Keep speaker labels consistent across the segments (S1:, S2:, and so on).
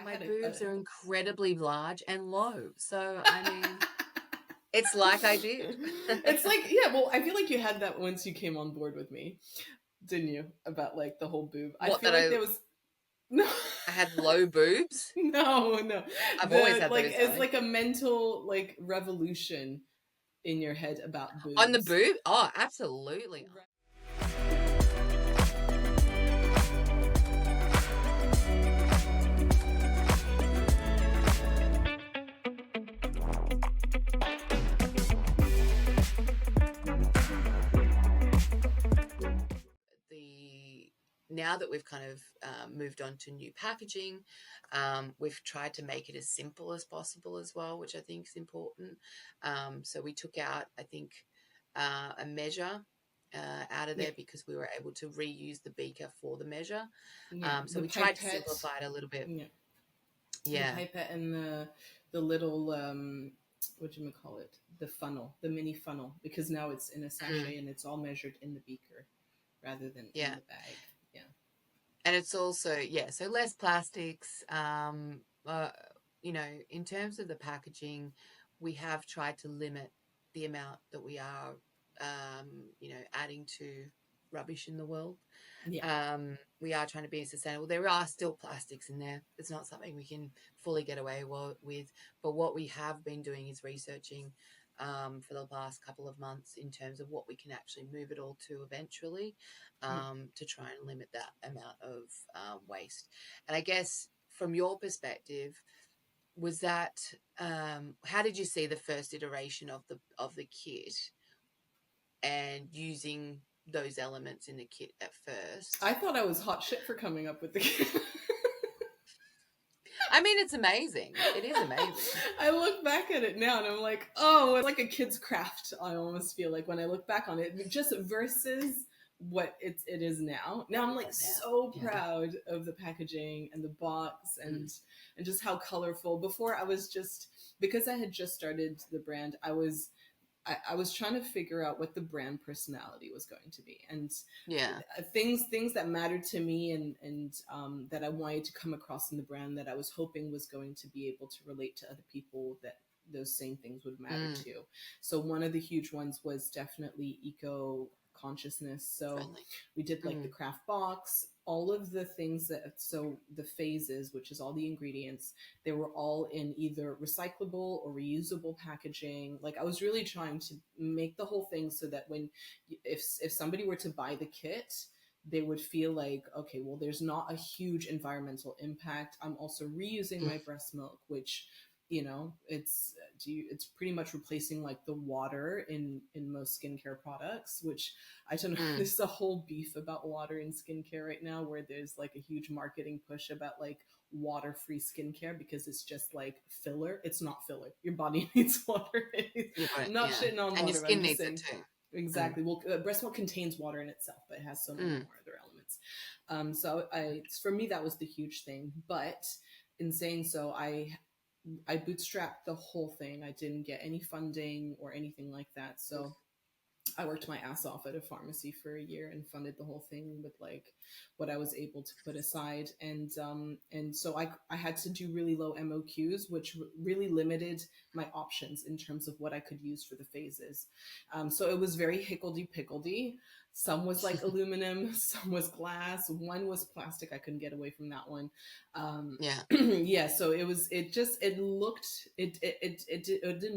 S1: I
S2: My
S1: had
S2: boobs are incredibly large and low. So, I mean, it's like I did.
S1: It's like, yeah, well, I feel like you had that once you came on board with me, didn't you? About like the whole boob. I
S2: What,
S1: feel
S2: that
S1: like there was no.
S2: I had low boobs?
S1: No.
S2: I've always
S1: The
S2: had
S1: like
S2: those,
S1: it's
S2: darling.
S1: like a mental like revolution in your head about
S2: On the
S1: boobs.
S2: boob? Oh, absolutely. Now that we've kind of moved on to new packaging, we've tried to make it as simple as possible as well, which I think is important. So we took out, I think, a measure out of
S1: Yeah.
S2: there because we were able to reuse the beaker for the measure.
S1: Yeah.
S2: So
S1: The
S2: we tried to
S1: pipette.
S2: simplify it a little bit.
S1: Yeah. The
S2: Yeah.
S1: pipette and the little what do you call it? The funnel, the mini funnel, because now it's in a sachet and it's all measured in the beaker rather than in
S2: Yeah.
S1: the bag. Yeah.
S2: And it's also, so less plastics. In terms of the packaging, we have tried to limit the amount that we are, adding to rubbish in the world.
S1: Yeah.
S2: We are trying to be sustainable. There are still plastics in there. It's not something we can fully get away with. But what we have been doing is researching for the last couple of months in terms of what we can actually move it all to eventually, to try and limit that amount of waste. And I guess from your perspective, was that how did you see the first iteration of the kit and using those elements in the kit at first?
S1: I thought I was hot shit for coming up with the
S2: I mean, it's amazing. It is amazing.
S1: I look back at it now and I'm like, oh, it's like a kid's craft. I almost feel like when I look back on it, just versus what it is now. Now I'm like so proud of the packaging and the box and just how colorful. Before I was just, because I had just started the brand, I was trying to figure out what the brand personality was going to be, and things that mattered to me, and that I wanted to come across in the brand, that I was hoping was going to be able to relate to other people, that those same things would matter to. So one of the huge ones was definitely eco consciousness. So we did like the craft box, all of the things that, so the phases, which is all the ingredients, they were all in either recyclable or reusable packaging. Like I was really trying to make the whole thing so that when, if somebody were to buy the kit, they would feel like, okay, well, there's not a huge environmental impact. I'm also reusing my breast milk, which, it's pretty much replacing like the water in most skincare products, which I don't know. There's a whole beef about water in skincare right now, where there's like a huge marketing push about like water-free skincare because it's just like filler. It's not filler. Your body needs water. I'm not shitting on water.
S2: And your skin needs it too.
S1: Exactly. Well, breast milk contains water in itself, but it has so many more other elements. So for me, that was the huge thing. But in saying so, I bootstrapped the whole thing. I didn't get any funding or anything like that. So I worked my ass off at a pharmacy for a year and funded the whole thing with like what I was able to put aside. And so I had to do really low MOQs, which really limited my options in terms of what I could use for the phases. So it was very higgledy-piggledy. Some was like aluminum, some was glass, one was plastic. I couldn't get away from that one. Yeah. So it didn't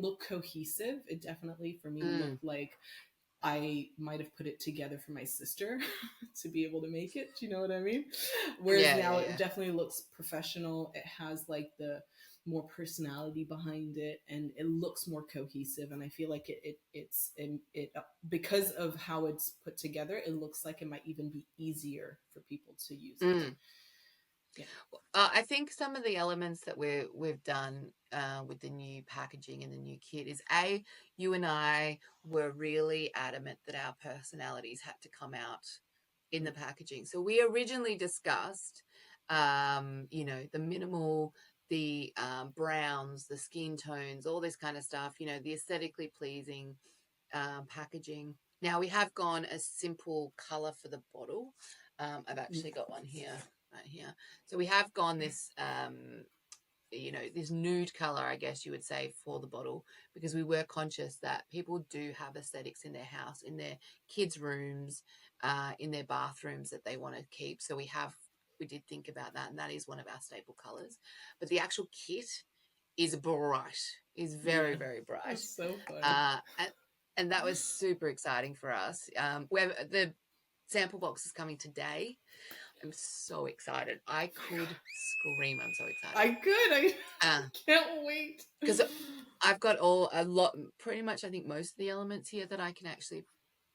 S1: look cohesive. It definitely, for me, looked like I might have put it together for my sister to be able to make it. Do you know what I mean? Whereas now it definitely looks professional. It has like the more personality behind it, and it looks more cohesive. And I feel like it's because of how it's put together, it looks like it might even be easier for people to use it.
S2: Yeah. I think some of the elements that we've done with the new packaging and the new kit is, you and I were really adamant that our personalities had to come out in the packaging. So we originally discussed, the minimal, the browns, the skin tones, all this kind of stuff, the aesthetically pleasing packaging. Now we have gone a simple color for the bottle. I've actually got one here. right here. So we have gone this this nude color, I guess you would say, for the bottle, because we were conscious that people do have aesthetics in their house, in their kids' rooms, in their bathrooms that they want to keep. So we did think about that, and that is one of our staple colors. But the actual kit is bright, is very,
S1: Yeah,
S2: very bright.
S1: that's so fun.
S2: Uh, and that was super exciting for us. The sample box is coming today. I'm so excited. I could scream. I'm so excited.
S1: I
S2: Uh,
S1: can't wait.
S2: because I've got pretty much, I think most of the elements here that I can actually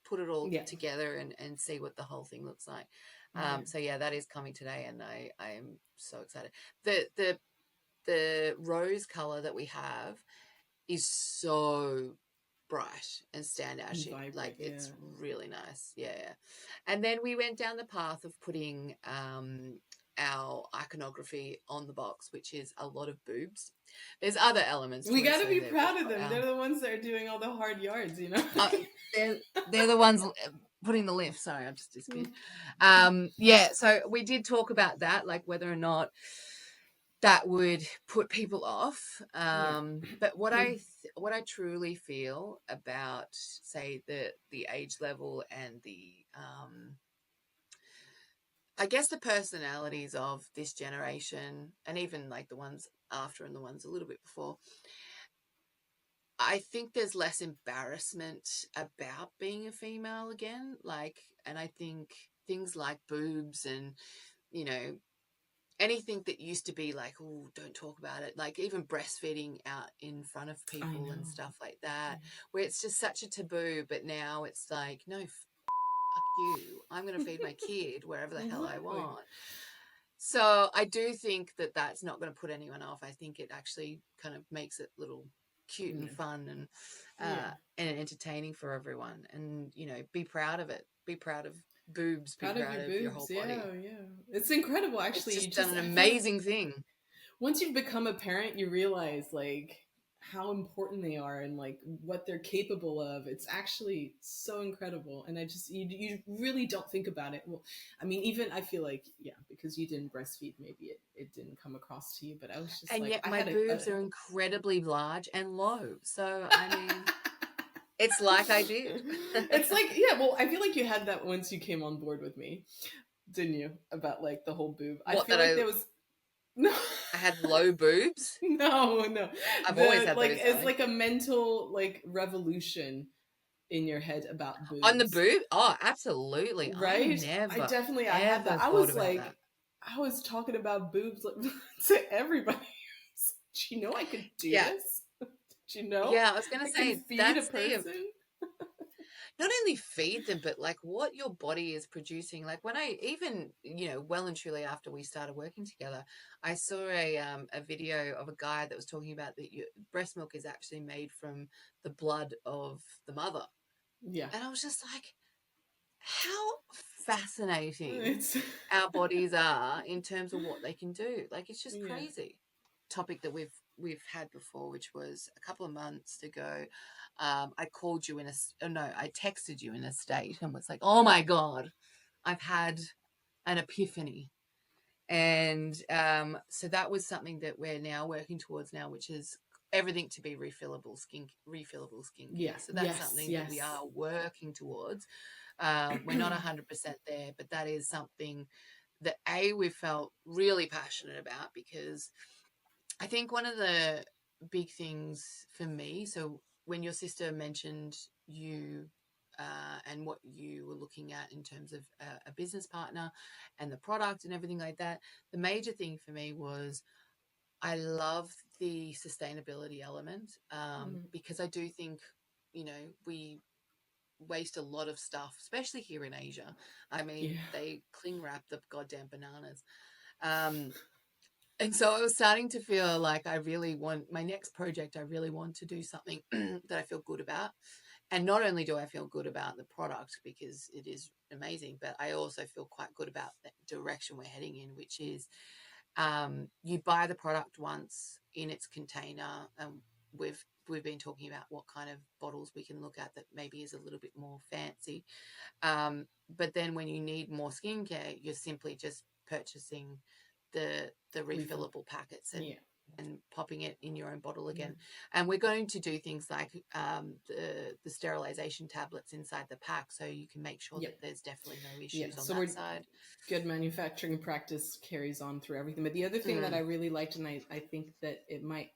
S2: put it all
S1: Yeah,
S2: together and see what the whole thing looks like.
S1: yeah.
S2: So yeah, that is coming today, and I am so excited. The rose color that we have is so bright and
S1: And
S2: standout. Like,
S1: vibrant, yeah.
S2: it's really nice. Yeah. And then we went down the path of putting our iconography on the box, which is a lot of boobs. There's other elements
S1: We
S2: to it.
S1: got to
S2: So
S1: be
S2: that we've
S1: proud of
S2: got
S1: them. They're the ones that are doing all the hard yards, you know?
S2: uh, they're the ones putting the lift. Sorry, I've just disappeared. Yeah, so we did talk about that, like whether or not that would put people off.
S1: Yeah.
S2: But what I truly feel about, say, the age level and the I guess the personalities of this generation, and even like the ones after and the ones a little bit before, I think there's less embarrassment about being a female again. Like, and I think things like boobs and, you know, anything that used to be like, oh, don't talk about it, like even breastfeeding out in front of
S1: I
S2: people and
S1: know.
S2: stuff like that,
S1: Yeah.
S2: where it's just such a taboo. But now it's like, no, fuck you. I'm going to feed my kid wherever the hell I
S1: Exactly.
S2: want. So I do think that that's not going to put anyone off. I think it actually kind of makes it a little cute and
S1: Yeah.
S2: fun
S1: Yeah.
S2: and entertaining for everyone. And, you know, be proud of it. Be proud of boobs. Be
S1: Proud of
S2: proud
S1: your
S2: of your
S1: boobs.
S2: whole
S1: Yeah,
S2: body.
S1: yeah. It's incredible,
S2: It's
S1: actually.
S2: just done an
S1: I feel like
S2: amazing thing.
S1: once you become a parent, you realize like how important they are and like what they're capable of. It's actually so incredible. And you really don't think about it. Well, I mean, even I feel like, yeah, because you didn't breastfeed, maybe it didn't come across to you, but I was just
S2: And
S1: like,
S2: yet
S1: I
S2: my
S1: had
S2: boobs are incredibly large and low. So, I mean, it's like I did.
S1: It's like, yeah, well, I feel like you had that once you came on board with me, didn't you? About like the whole boob. I
S2: What,
S1: feel
S2: that
S1: like there was no.
S2: I had low boobs?
S1: No.
S2: I've always
S1: The
S2: had
S1: like
S2: those,
S1: it's
S2: darling.
S1: like a mental like revolution in your head about
S2: On the
S1: boobs.
S2: boob? Oh, absolutely. I
S1: Right?
S2: never,
S1: I had
S2: ever
S1: that. I
S2: thought
S1: was
S2: about
S1: like
S2: that.
S1: I was talking about boobs like, to everybody. Do you know I could do
S2: Yeah.
S1: this? Do you know
S2: Yeah, I was going
S1: I
S2: to
S1: can
S2: say
S1: feed a
S2: that's the
S1: person?
S2: not only feed them, but like what your body is producing. Like when I even, well and truly after we started working together, I saw a video of a guy that was talking about that breast milk is actually made from the blood of the mother.
S1: Yeah.
S2: And I was just like, how fascinating
S1: It's
S2: our bodies are in terms of what they can do. Like, it's just
S1: yeah.
S2: crazy. Topic that we've had before, which was a couple of months ago. I called you I texted you in a state and was like, oh my God, I've had an epiphany. And so that was something that we're now working towards now, which is everything to be refillable
S1: Yeah.
S2: skincare. So that's
S1: Yes,
S2: something that we
S1: yes.
S2: are working towards. We're not 100% there, but that is something that we felt really passionate about, because I think one of the big things for me, so when your sister mentioned you and what you were looking at in terms of a business partner and the product and everything like that, the major thing for me was I love the sustainability element, because I do think, we waste a lot of stuff, especially here in Asia. I mean,
S1: Yeah.
S2: they cling wrap the goddamn bananas. Um, and so I was starting to feel like I really want my next project. I really want to do something that I feel good about. And not only do I feel good about the product because it is amazing, but I also feel quite good about the direction we're heading in, which is you buy the product once in its container. We've been talking about what kind of bottles we can look at that maybe is a little bit more fancy. But then when you need more skincare, you're simply just purchasing the refillable packets and popping it in your own bottle again. And we're going to do things like the sterilization tablets inside the pack, so you can make sure that there's definitely no issues on that side.
S1: Good manufacturing practice carries on through everything. But the other thing that I really liked, and I think that it might,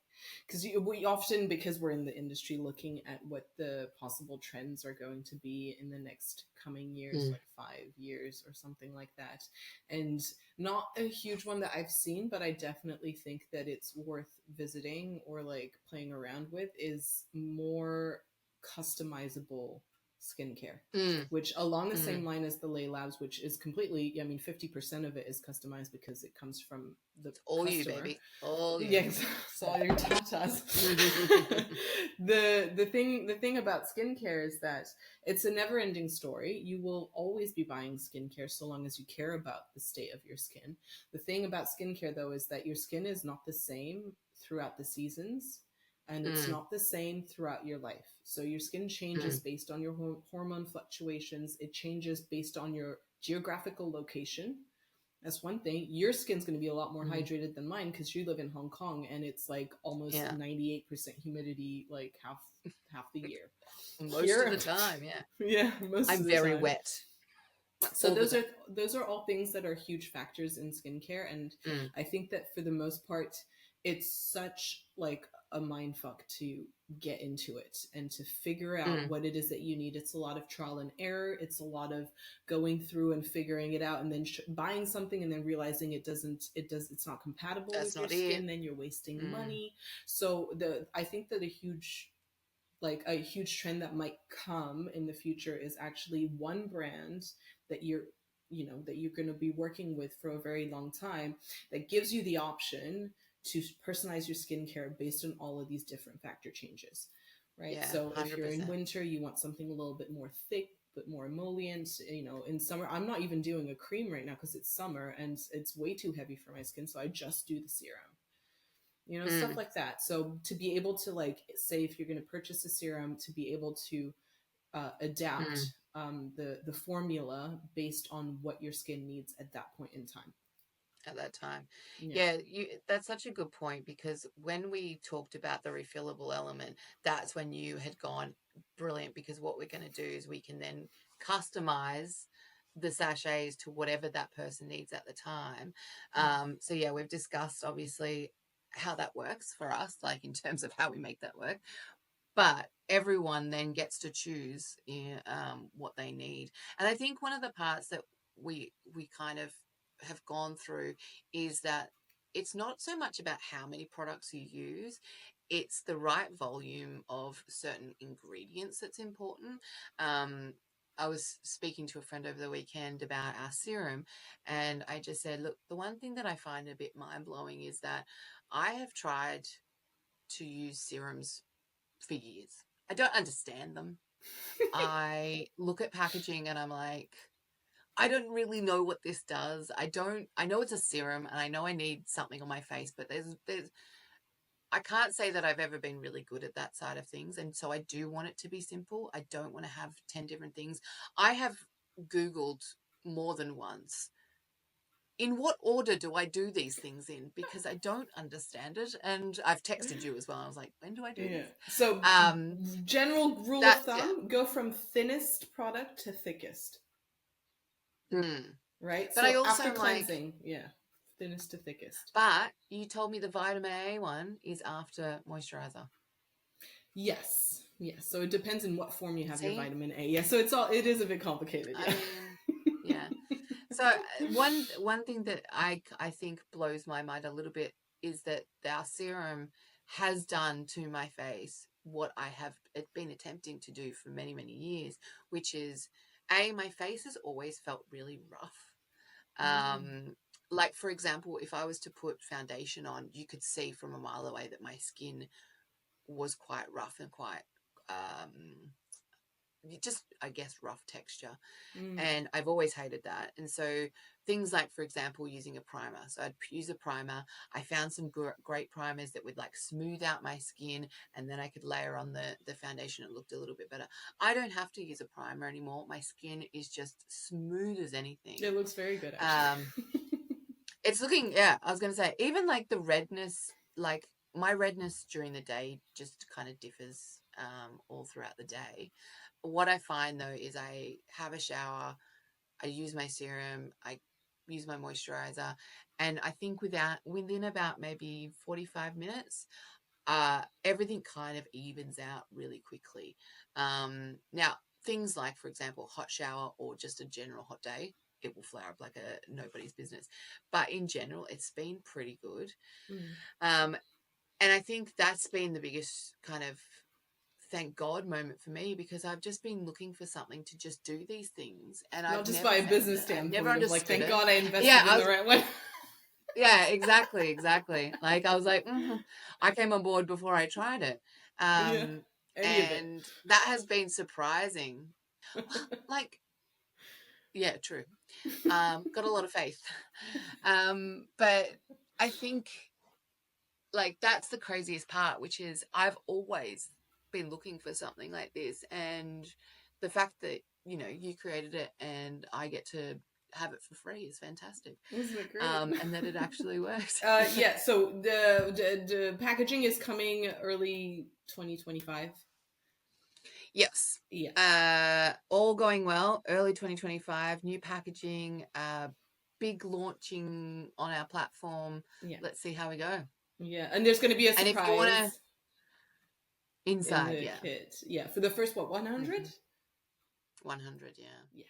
S1: because we often, because we're in the industry, looking at what the possible trends are going to be in the next coming years, like 5 years or something like that. And not a huge one that I've seen, but I definitely think that it's worth visiting or like playing around with, is more customizable skincare, which along the same line as the Lay Labs, which is completely, 50% of it is customized because it comes from the
S2: all
S1: customer.
S2: You, baby. All you.
S1: Yes, it's all your tatas. the thing about skincare is that it's a never-ending story. You will always be buying skincare so long as you care about the state of your skin. The thing about skincare, though, is that your skin is not the same throughout the seasons, and it's not the same throughout your life. So your skin changes based on your hormone fluctuations. It changes based on your geographical location. That's one thing. Your skin's going to be a lot more hydrated than mine because you live in Hong Kong and it's like almost 98% humidity, like half the year.
S2: Most of the time,
S1: most
S2: I'm
S1: of the
S2: very
S1: time.
S2: wet.
S1: So those are all things that are huge factors in skincare, and I think that for the most part, it's such like a mind fuck to get into it and to figure out what it is that you need. It's a lot of trial and error. It's a lot of going through and figuring it out, and then buying something and then realizing it's not compatible with your skin. Then you're wasting money. So I think that a huge trend that might come in the future is actually one brand that you're going to be working with for a very long time, that gives you the option to personalize your skincare based on all of these different factor changes, right?
S2: Yeah,
S1: so
S2: 100%.
S1: If you're in winter, you want something a little bit more thick, but more emollient. In summer, I'm not even doing a cream right now because it's summer and it's way too heavy for my skin, so I just do the serum. Stuff like that. So to be able to, like, say if you're going to purchase a serum, to be able to adapt the formula based on what your skin needs at that point in time.
S2: At that time. Yeah, that's such a good point, because when we talked about the refillable element, that's when you had gone brilliant, because what we're going to do is we can then customize the sachets to whatever that person needs at the time. So yeah, we've discussed obviously how that works for us, like in terms of how we make that work. But everyone then gets to choose what they need. And I think one of the parts that we kind of have gone through is that it's not so much about how many products you use, it's the right volume of certain ingredients that's important. I was speaking to a friend over the weekend about our serum, and I just said, look, the one thing that I find a bit mind-blowing is that I have tried to use serums for years. I don't understand them. I look at packaging and I'm like, I don't really know what this does. I know it's a serum and I know I need something on my face, but I can't say that I've ever been really good at that side of things. And so I do want it to be simple. I don't want to have 10 different things. I have Googled more than once, in what order do I do these things in? Because I don't understand it. And I've texted you as well. I was like, when do I do this?
S1: So general rule of thumb, go from thinnest product to thickest. Right?
S2: But
S1: so
S2: I also
S1: after cleansing, thinnest to thickest.
S2: But you told me the vitamin A one is after moisturizer.
S1: Yes. So it depends on what form you have your vitamin A. Yeah, so it is a bit complicated. Yeah.
S2: I mean, yeah. So one thing that I think blows my mind a little bit is that our serum has done to my face what I have been attempting to do for many, many years, which is, my face has always felt really rough. Like, for example, if I was to put foundation on, you could see from a mile away that my skin was quite rough and quite just, I guess, rough texture. And I've always hated that. And so things like, for example, using a primer. So I'd use a primer. I found some great primers that would like smooth out my skin, and then I could layer on the foundation. It looked a little bit better. I don't have to use a primer anymore. My skin is just smooth as anything.
S1: It looks very good, actually.
S2: It's looking, yeah, I was going to say, even like the redness, like my redness during the day just kind of differs all throughout the day. What I find though is I have a shower, I use my serum, I use my moisturizer, and I think within about maybe 45 minutes, everything kind of evens out really quickly. Now, things like, for example, hot shower or just a general hot day, it will flare up like a nobody's business. But in general, it's been pretty good.
S1: Mm.
S2: Um, and I think that's been the biggest kind of thank God moment for me, because I've just been looking for something to just do these things and
S1: Not
S2: I've
S1: just by
S2: never
S1: a
S2: found
S1: business
S2: it. I've never
S1: standpoint of like,
S2: understood
S1: thank
S2: it.
S1: God I
S2: Yeah,
S1: invested in the right one.
S2: yeah, exactly, exactly. Like I was like, I came on board before I tried it,
S1: Yeah,
S2: um,
S1: any of it.
S2: and that has been surprising. Like, yeah, true. Got a lot of faith, but I think like that's the craziest part, which is I've always been looking for something like this, and the fact that you created it and I get to have it for free is fantastic,
S1: Isn't it great?
S2: and that it actually works.
S1: Yeah, so the packaging is coming early 2025.
S2: Yes.
S1: Yeah.
S2: All going well. Early 2025, new packaging, big launching on our platform.
S1: Yeah.
S2: Let's see how we go.
S1: Yeah. And there's going to be a
S2: And if you want to,
S1: surprise in
S2: inside,
S1: the
S2: yeah.
S1: kit. Yeah. For the first, what, 100?
S2: 100, yeah.
S1: Yeah.